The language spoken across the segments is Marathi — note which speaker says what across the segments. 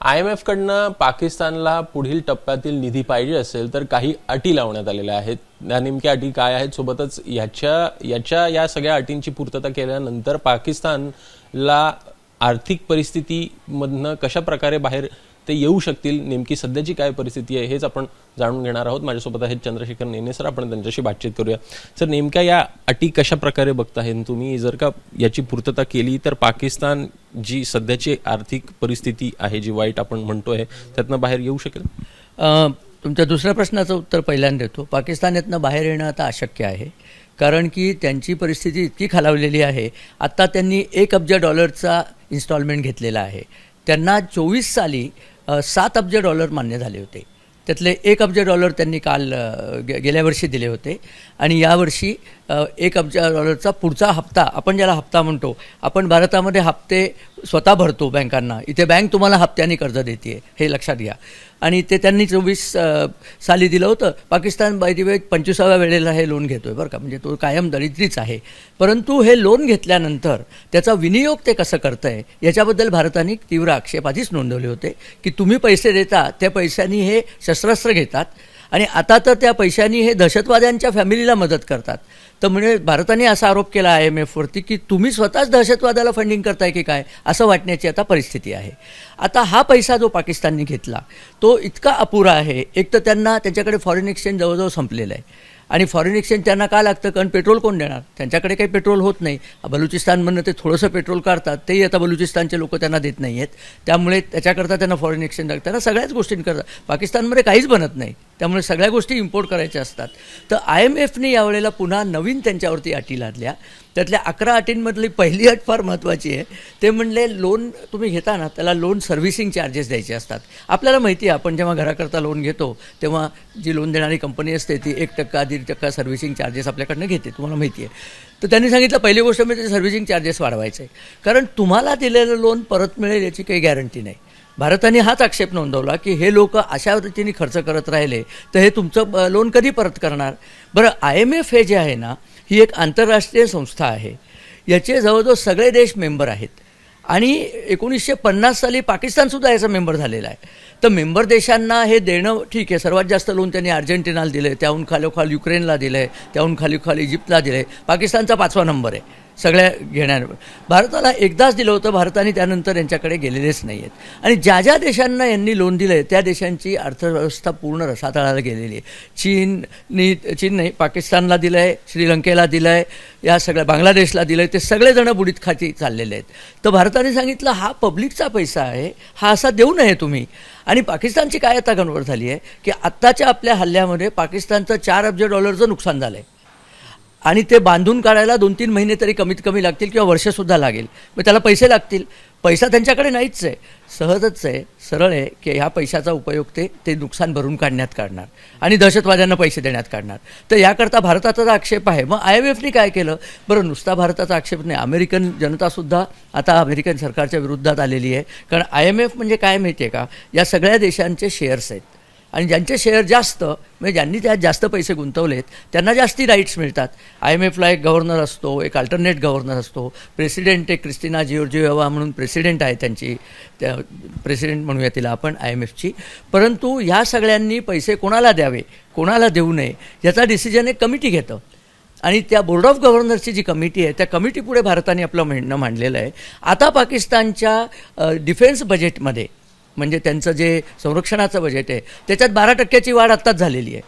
Speaker 1: IMF कडनं पाकिस्तानला पुढील टप्प्यातील निधी पाहिजे असेल तर काही अटी लावण्यात आलेल्या आहेत. या नेमक्या अटी काय आहेत, सोबतच या सगळ्या अटींची पूर्तता केल्यानंतर पाकिस्तानला आर्थिक परिस्थितीमधनं कशा प्रकारे बाहेर ते येऊ शकतील, नेमकी सध्याची काय परिस्थिती आहे हेच आपण जाणून घेणार आहोत. माझ्यासोबत आहेत चंद्रशेखर नेने सर, आपण त्यांच्याशी बातचीत करूया. सर, नेमक्या या अटी कशा प्रकारे बघताय तुम्ही? जर का याची पूर्तता केली तर पाकिस्तान जी सध्याची आर्थिक परिस्थिती आहे, जी वाईट आपण म्हणतोय, त्यातनं बाहेर येऊ शकेल?
Speaker 2: तुमच्या दुसऱ्या प्रश्नाचं उत्तर पहिल्यांदा देतो. पाकिस्तान यातनं बाहेर येणं आता अशक्य आहे, कारण की त्यांची परिस्थिती इतकी खालावलेली आहे. आत्ता त्यांनी $1 अब्ज इन्स्टॉलमेंट घेतलेला आहे. त्यांना 24 साली $7 अब्ज मान्य झाले होते. त्यातले $1 अब्ज त्यांनी काल गेल्या वर्षी दिले होते आणि यावर्षी $1 अब्ज पुढचा हप्ता, आपण ज्याला हप्ता म्हणतो, आपण भारतामध्ये हप्ते स्वतः भरतो बँकांना, इथे बँक तुम्हाला हप्त्याने कर्ज देते, हे लक्षात घ्या. आणि ते त्यांनी 24 साली दिलं होतं. पाकिस्तान बाय द वे 25व्या वेळेला हे लोन घेतो आहे बरं का, म्हणजे तो कायम दरिद्रीच आहे. परंतु हे लोन घेतल्यानंतर त्याचा विनियोग ते कसं करतं आहे याच्याबद्दल भारताने तीव्र आक्षेप आधीच नोंदवले होते की तुम्ही पैसे देता, त्या पैशांनी हे शस्त्रास्त्र घेतात आणि आता तर त्या पैशांनी हे दहशतवाद्यांच्या फॅमिलीला मदत करतात. तर म्हणजे भारताने असा आरोप केला IMFवरती की तुम्ही स्वतःच दहशतवादाला फंडिंग करताय की काय, असं वाटण्याची आता परिस्थिती आहे. आता हा पैसा जो पाकिस्तानने घेतला तो इतका अपुरा आहे. एक तर त्यांच्याकडे फॉरेन एक्सचेंज जवळजवळ संपलेलं आहे आणि फॉरेन एक्सचेंज त्यांना का लागतं, कारण पेट्रोल कोण देणार, त्यांच्याकडे काही पेट्रोल होत नाही. बलुचिस्तानमधनं ते थोडंसं पेट्रोल काढतात, तेही आता बलुचिस्तानचे लोक त्यांना देत नाही आहेत. त्यामुळे त्याच्याकरता त्यांना फॉरेन एक्सचेंज लागतं. त्यांना सगळ्याच गोष्टींकरता, पाकिस्तानमध्ये काहीच बनत नाही, त्यामुळे सगळ्या गोष्टी इम्पोर्ट करायच्या असतात. तर IMFने यावेळेला पुन्हा नवीन त्यांच्यावरती अटी लादल्या. त्यातल्या 11 अटींमधली पहिली अट फार महत्त्वाची आहे. ते म्हणले लोन तुम्ही घेता ना, त्याला लोन सर्व्हिसिंग चार्जेस द्यायचे असतात. आपल्याला माहिती आहे, आपण जेव्हा घराकरता लोन घेतो तेव्हा जी लोन देणारी कंपनी असते ती 1%, 1.5% सर्व्हिसिंग चार्जेस आपल्याकडनं घेते, तुम्हाला माहिती आहे. तर त्यांनी सांगितलं पहिली गोष्ट म्हणजे ते सर्व्हिसिंग चार्जेस वाढवायचे, कारण तुम्हाला दिलेलं लोन परत मिळेल याची काही गॅरंटी नाही. भारताने हाच आक्षेप नोंदवला की हे लोक अशा रीतीने खर्च करत राहिले तर हे तुमचं लोन कधी परत करणार. बरं, IMF हे जे आहे ना, ही एक आंतरराष्ट्रीय संस्था आहे. याचे जवळजवळ सगळे देश मेंबर आहेत आणि 1950 साली पाकिस्तानसुद्धा याचा मेंबर झालेला आहे. तर मेंबर देशांना हे देणं ठीक आहे. सर्वात जास्त लोन त्यांनी अर्जेंटिनाला दिलं आहे, त्याहून खालोखाल युक्रेनला दिलं आहे, त्याहून खालोखाल इजिप्तला दिलं आहे. पाकिस्तानचा 5वा नंबर आहे सगळ्या घेण्यावर. भारताला एकदाच दिलं होतं, भारताने त्यानंतर यांच्याकडे गेलेलेच नाही आहेत. आणि ज्या ज्या देशांना यांनी लोन दिलं आहे त्या देशांची अर्थव्यवस्था पूर्ण रसातळाला गेलेली आहे. चीन नाही, पाकिस्तानला दिलं आहे, श्रीलंकेला दिलं आहे, या सगळ्या बांगलादेशला दिलं आहे. ते सगळेजण बुडीत खाती चाललेले आहेत. तर भारताने सांगितलं हा पब्लिकचा पैसा आहे, हा असा देऊ नये तुम्ही. आणि पाकिस्तानची काय आता गडबड झाली आहे की आत्ताच्या आपल्या हल्ल्यामध्ये पाकिस्तानचं $4 अब्ज नुकसान झालं आहे आणि ते बांधून काढायला 2-3 महिने तरी कमीत कमी लागतील किंवा वर्षसुद्धा लागेल. मग त्याला पैसे लागतील. पैसा त्यांच्याकडे नाहीच आहे. सहजच आहे, सरळ आहे की ह्या पैशाचा उपयोग ते नुकसान भरून काढण्यात करणार आणि दहशतवाद्यांना पैसे देण्यात काढणार. तर याकरता भारताचा आक्षेप आहे. मग IMFने काय केलं, बरं नुसता भारताचा आक्षेप नाही, अमेरिकन जनतासुद्धा आता अमेरिकन सरकारच्या विरुद्धात आलेली आहे. कारण IMF म्हणजे काय माहिती आहे का, या सगळ्या देशांचे शेअर्स आहेत आणि ज्यांचे शेअर जास्त, म्हणजे ज्यांनी त्यात जास्त पैसे गुंतवलेत त्यांना जास्ती राईट्स मिळतात. IMFला एक गव्हर्नर असतो, एक अल्टरनेट गव्हर्नर असतो. प्रेसिडेंट एक क्रिस्टिना जॉर्जिएव्हा म्हणून प्रेसिडेंट आहे त्यांची, त्या प्रेसिडेंट म्हणूया तिला आपण IMFची. परंतु ह्या सगळ्यांनी पैसे कोणाला द्यावे, कोणाला देऊ नये याचा डिसिजन एक कमिटी घेतं आणि त्या बोर्ड ऑफ गव्हर्नरची जी कमिटी आहे त्या कमिटीपुढे भारताने आपलं म्हणणं मांडलेलं आहे. आता पाकिस्तानच्या डिफेन्स बजेटमध्ये, म्हणजे त्यांचं जे संरक्षणाचं बजेट आहे त्याच्यात 12% वाढ आत्ताच झालेली आहे.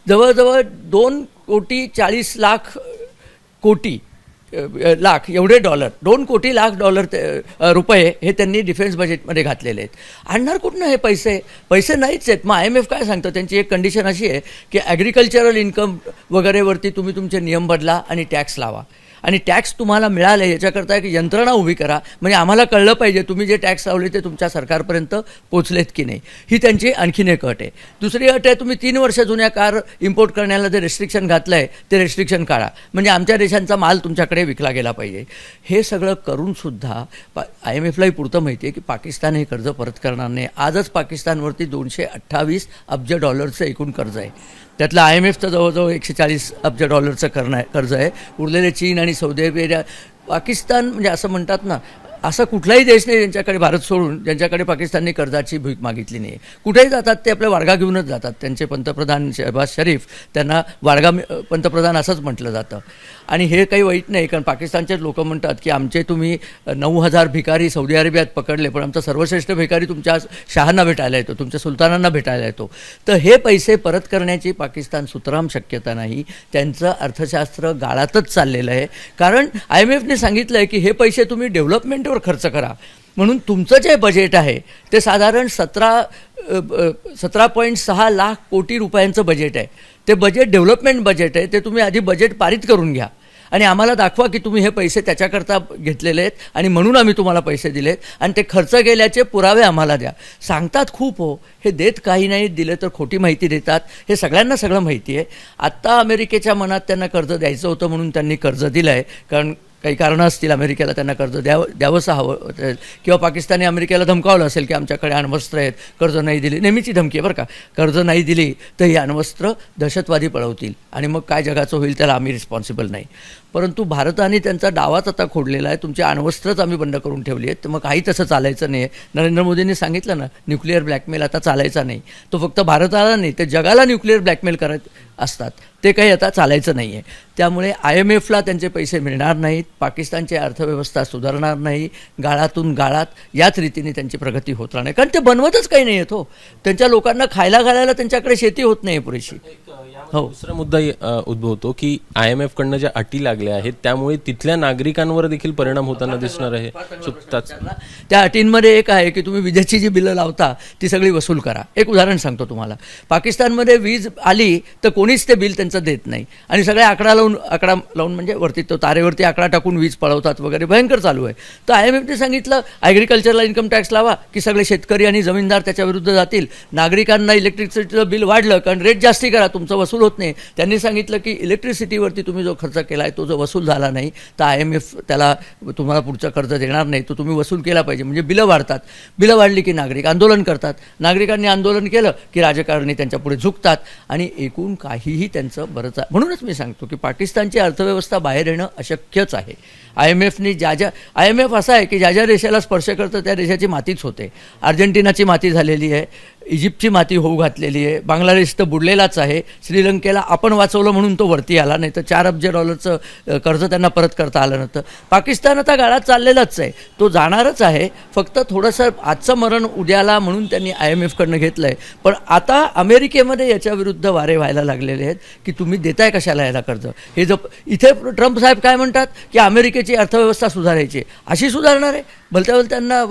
Speaker 2: जवळजवळ $2,40,00,00,000 एवढे $2,00,00,000 हे त्यांनी डिफेन्स बजेटमध्ये घातलेले आहेत. आणणार कुठनं हे पैसे नाहीच आहेत. मग IMF काय सांगतं, त्यांची एक कंडिशन अशी आहे की ॲग्रिकल्चरल इन्कम वगैरेवरती तुम्ही तुमचे नियम बदला आणि टॅक्स लावा आणि टॅक्स तुम्हाला मिळाले याच्याकरता एक यंत्रणा उभी करा, म्हणजे आम्हाला कळलं पाहिजे तुम्ही जे टॅक्स लावले ते तुमच्या सरकारपर्यंत पोचलेत की नाही. ही त्यांची आणखीन एक अट आहे. दुसरी अट आहे, तुम्ही 3 वर्ष जुन्या कार इम्पोर्ट करण्याला जे रेस्ट्रिक्शन घातलं आहे ते रेस्ट्रिक्शन काढा, म्हणजे आमच्या देशांचा माल तुमच्याकडे विकला गेला पाहिजे. हे सगळं करूनसुद्धा IMFलाही पुरतं माहिती आहे की पाकिस्तान हे कर्ज परत करणार नाही. आजच पाकिस्तानवरती $228 अब्ज एकूण कर्ज आहे. त्यातलं IMFचं जवळजवळ $140 अब्ज कर्ज आहे. उरलेले चीन आणि सौदी अरेबिया, पाकिस्तान म्हणजे असं म्हणतात ना, असा कुठलाही देश नाही ज्यांच्याकडे, भारत सोडून, ज्यांच्याकडे पाकिस्तानने कर्जाची भीक मागितली नाही. कुठेही जातात ते आपल्या वाडगा घेऊनच जातात. त्यांचे पंतप्रधान शहबाज शरीफ, त्यांना वाडगा पंतप्रधान असंच म्हटलं जातं. आणि हे काही वाईट नाही, कारण पाकिस्तानचेच लोक म्हणतात की आमचे तुम्ही 9,000 भिकारी सौदी अरेबियात पकडले, पण आमचा सर्वश्रेष्ठ भिकारी तुमच्या शहांना भेटायला येतो, तुमच्या सुलतानांना भेटायला येतो. तर हे पैसे परत करण्याची पाकिस्तान सुतराम शक्यता नाही. त्यांचं अर्थशास्त्र गाळातच चाललेलं आहे. कारण IMFने सांगितलं आहे की हे पैसे तुम्ही डेव्हलपमेंटवर खर्च करा. म्हणून तुमचं जे बजेट आहे ते साधारण 17.6 लाख कोटी रुपयांचं बजेट आहे. ते बजेट डेव्हलपमेंट बजेट आहे. ते तुम्ही आधी बजेट पारित करून घ्या आणि आम्हाला दाखवा की तुम्ही हे पैसे त्याच्याकरता घेतलेले आहेत आणि म्हणून आम्ही तुम्हाला पैसे दिलेत आणि ते खर्च केल्याचे पुरावे आम्हाला द्या. सांगतात खूप हो, हे देत काही नाही, दिले तर खोटी माहिती देतात. हे सगळ्यांना सगळं माहिती आहे. आत्ता अमेरिकेच्या मनात त्यांना कर्ज द्यायचं होतं म्हणून त्यांनी कर्ज दिलं आहे, कारण काही कारणं असतील अमेरिकेला त्यांना कर्ज द्यावंसं हवं असेल, किंवा पाकिस्तानने अमेरिकेला धमकावलं असेल की आमच्याकडे अण्वस्त्र आहेत, कर्ज नाही दिली. नेहमीची धमकी आहे बरं का, कर्ज नाही दिली तर ही अण्वस्त्र दहशतवादी पळवतील आणि मग काय जगाचं होईल त्याला आम्ही रिस्पॉन्सिबल नाही. परंतु भारताने त्यांचा डावाच आता खोडलेला आहे. तुमची अण्वस्त्रच आम्ही बंद करून ठेवली आहेत, तर मग काही तसं चालायचं नाही आहे. नरेंद्र मोदींनी सांगितलं ना, न्यूक्लिअर ब्लॅकमेल आता चालायचा नाही. तो फक्त भारताला नाही, ते जगाला न्यूक्लिअर ब्लॅकमेल करत असतात, ते काही आता चालायचं नाही आहे. त्यामुळे IMFला त्यांचे पैसे मिळणार नाहीत, पाकिस्तानची अर्थव्यवस्था सुधारणार नाही, गाळातून गाळात याच रीतीने त्यांची प्रगती होत राहणार, कारण ते बनवतच काही नाही आहेत हो. त्यांच्या लोकांना खायला घालायला त्यांच्याकडे शेती होत नाही पुरेशी.
Speaker 1: हो, दुसरा मुद्दा उद्भवतो की IMF कडनं ज्या अटी लागल्या आहेत त्यामुळे तिथल्या नागरिकांवर देखील परिणाम होताना दिसणार आहे.
Speaker 2: त्या अटींमध्ये एक आहे की तुम्ही विजेची जी बिलं लावता ती सगळी वसूल करा. एक उदाहरण सांगतो तुम्हाला. पाकिस्तानमध्ये वीज आली तर कोणीच ते बिल त्यांचं देत नाही आणि सगळे आकडा लावून म्हणजे वरती तो तारेवरती आकडा टाकून वीज पळवतात वगैरे, भयंकर चालू आहे. तर IMFने सांगितलं ॲग्रिकल्चरला इन्कम टॅक्स लावा की सगळे शेतकरी आणि जमीनदार त्याच्या विरुद्ध जातील. नागरिकांना इलेक्ट्रिसिटीचं बिल वाढलं कारण रेट जास्ती करा, तुमचं वसूल होत नाही. त्यांनी सांगितलं की इलेक्ट्रिसिटीवरती तुम्ही जो खर्च केला आहे तो जो वसूल झाला नाही तर IMF त्याला तुम्हाला पुढचं कर्ज देणार नाही, तो तुम्ही वसूल केला पाहिजे. म्हणजे बिलं वाढतात. बिलं वाढली की नागरिक आंदोलन करतात. नागरिकांनी आंदोलन केलं की राजकारणी त्यांच्या पुढे झुकतात आणि एकूण काहीही त्यांचं बरंच. म्हणूनच मी सांगतो की पाकिस्तानची अर्थव्यवस्था बाहेर येणं अशक्यच आहे. IMFने IMF असा आहे की ज्या ज्या देशाला स्पर्श करतं त्या देशाची मातीच होते. अर्जेंटिनाची माती झालेली आहे, इजिप्तची माती होऊ घातलेली आहे, बांगलादेश तर बुडलेलाच आहे. श्रीलंकेला आपण वाचवलं म्हणून तो वरती आला, नाही तर $4 अब्ज कर्ज त्यांना परत करता आलं नव्हतं. पाकिस्तान आता गाळात चाललेलाच आहे, तो जाणारच आहे. फक्त थोडंसं आजचं मरण उद्याला म्हणून त्यांनी IMFकडनं घेतलं आहे. पण आता अमेरिकेमध्ये याच्याविरुद्ध वारे व्हायला लागलेले आहेत की तुम्ही देताय कशाला याला कर्ज. हे इथे ट्रम्प साहेब काय म्हणतात की अमेरिकेची अर्थव्यवस्था सुधारायची, अशी सुधारणार आहे. भलत्याला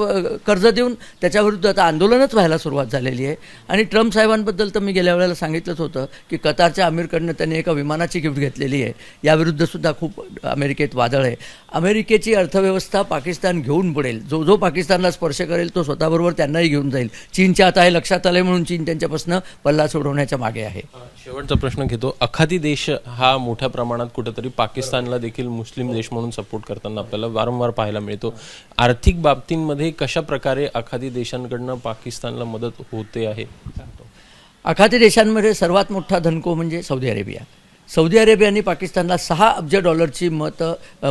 Speaker 2: कर्ज देऊन त्याच्याविरुद्ध आता आंदोलनच व्हायला सुरुवात झालेली आहे. आणि ट्रम्प साहेबांबद्दल तर मी गेल्या वेळेला सांगितलंच होतं की कतारच्या अमीरकडनं त्यांनी एका विमानाची गिफ्ट घेतलेली आहे. याविरुद्धसुद्धा खूप अमेरिकेत वादळ आहे. अमेरिकेची अर्थव्यवस्था पाकिस्तान घेऊन बुडेल. जो जो पाकिस्तानला स्पर्श करेल तो स्वतःबरोबर त्यांनाही घेऊन जाईल. चीनच्या आता हे लक्षात आले म्हणून चीन त्यांच्यापासून पल्ला सोडवण्याच्या मागे आहे.
Speaker 1: शेवटचा प्रश्न घेतो. आखाती देश हा मोठ्या प्रमाणात कुठेतरी पाकिस्तानला देखील मुस्लिम देश म्हणून सपोर्ट करताना आपल्याला वारंवार पाहायला मिळतो. आर्थिक बाबतींमध्ये कशा प्रकारे आखाती देशांकडनं पाकिस्तानला मदत होते आहे?
Speaker 2: आखाती देशांमध्ये सर्वात मोठा धनको म्हणजे सौदी अरेबिया. सौदी अरेबियाने पाकिस्तानला $6 अब्ज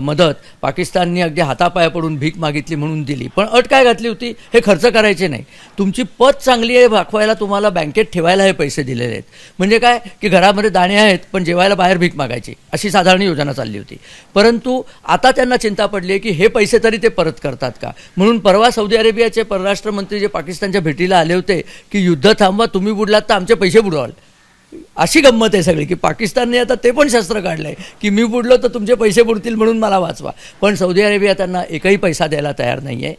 Speaker 2: मदत पाकिस्तानने अगदी हातापाया पडून भीक मागितली म्हणून दिली. पण अट काय घातली होती, हे खर्च करायचे नाही. तुमची पत चांगली आहे दाखवायला तुम्हाला बँकेत ठेवायला हे पैसे दिलेले आहेत. म्हणजे काय की घरामध्ये दाणे आहेत पण जेवायला बाहेर भीक मागायची, अशी साधारण योजना चालली होती. परंतु आता त्यांना चिंता पडली आहे की हे पैसे तरी ते परत करतात का. म्हणून परवा सौदी अरेबियाचे परराष्ट्र मंत्री जे पाकिस्तानच्या भेटीला आले होते की युद्ध थांबवा, तुम्ही बुडलात तर आमचे पैसे बुडवाल. अशी गंमत आहे सगळी की पाकिस्तानने आता ते पण शस्त्र काढलं आहे की मी बुडलो तर तुमचे पैसे बुडतील म्हणून मला वाचवा. पण सौदी अरेबिया त्यांना एकही पैसा द्यायला तयार नाही आहे.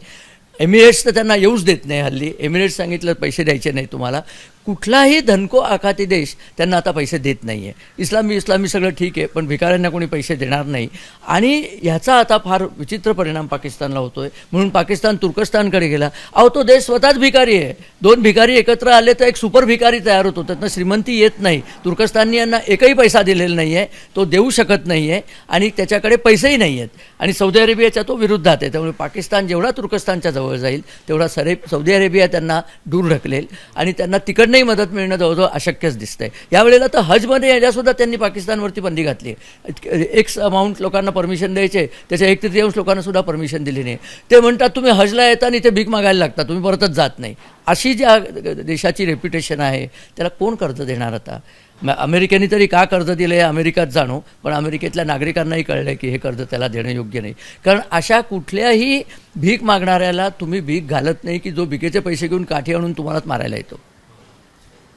Speaker 2: एमिरेट्स तर त्यांना येऊच देत नाही हल्ली. एमिरेट्स सांगितलं पैसे द्यायचे नाही तुम्हाला. कुठलाही धनको आखाती देश त्यांना आता पैसे देत नाही आहे. इस्लामी सगळं ठीक आहे पण भिकाऱ्यांना कोणी पैसे देणार नाही. आणि ह्याचा आता फार विचित्र परिणाम पाकिस्तानला होतो आहे. म्हणून पाकिस्तान तुर्कस्तानकडे गेला. अहो तो देश स्वतःच भिकारी आहे. 2 भिकारी एकत्र आले तर एक सुपर भिकारी तयार होतो. त्यातनं श्रीमंती येत नाही. तुर्कस्ताननी यांना एकही पैसा दिलेला नाही आहे, तो देऊ शकत नाही आहे आणि त्याच्याकडे पैसेही नाही आहेत. आणि सौदी अरेबियाच्या तो विरुद्धात आहे. त्यामुळे पाकिस्तान जेवढा तुर्कस्तानच्या जवळ जाईल तेवढा सौदी अरेबिया त्यांना दूर ढकलेल आणि त्यांना तिकडनं तिकडनंही मदत मिळणं जवळजवळ अशक्यच दिसतंय. यावेळेला तर हजमध्ये यायलासुद्धा त्यांनी पाकिस्तानवरती बंदी घातली. एक्स अमाऊंट लोकांना परमिशन द्यायचे, त्याच्या 1/3 लोकांना सुद्धा परमिशन दिली नाही. ते म्हणतात तुम्ही हजला येता आणि ते भीक मागायला लागता, तुम्ही परतच जात नाही. अशी ज्या देशाची रेप्युटेशन आहे त्याला कोण कर्ज देणार आता? अमेरिकेने तरी का कर्ज दिलं आहे अमेरिकात जाणो, पण अमेरिकेतल्या नागरिकांनाही कळलं आहे की हे कर्ज त्याला देणं योग्य नाही. कारण अशा कुठल्याही भीक मागणाऱ्याला तुम्ही भीक घालत नाही की जो भिकेचे पैसे घेऊन काठी आणून तुम्हालाच मारायला येतो.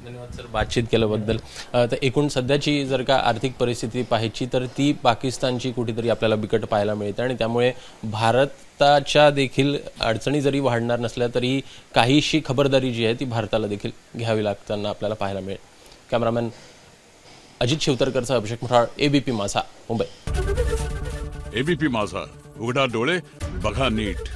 Speaker 1: धन्यवाद सर बातचीत केल्याबद्दल. तर एकूण सध्याची जर का आर्थिक परिस्थिती पाहायची तर ती पाकिस्तानची कुठेतरी आपल्याला बिकट पाहायला मिळते आणि त्यामुळे भारताच्या देखील अडचणी जरी वाढणार नसल्या तरी काहीशी खबरदारी जी आहे ती भारताला देखील घ्यावी लागताना आपल्याला पाहायला मिळेल. कॅमेरामॅन अजित शिवतरकरचा अभिषेक म्हराळ, एबीपी माझा, मुंबई.
Speaker 3: एबीपी माझा, उघडा डोळे बघा नीट.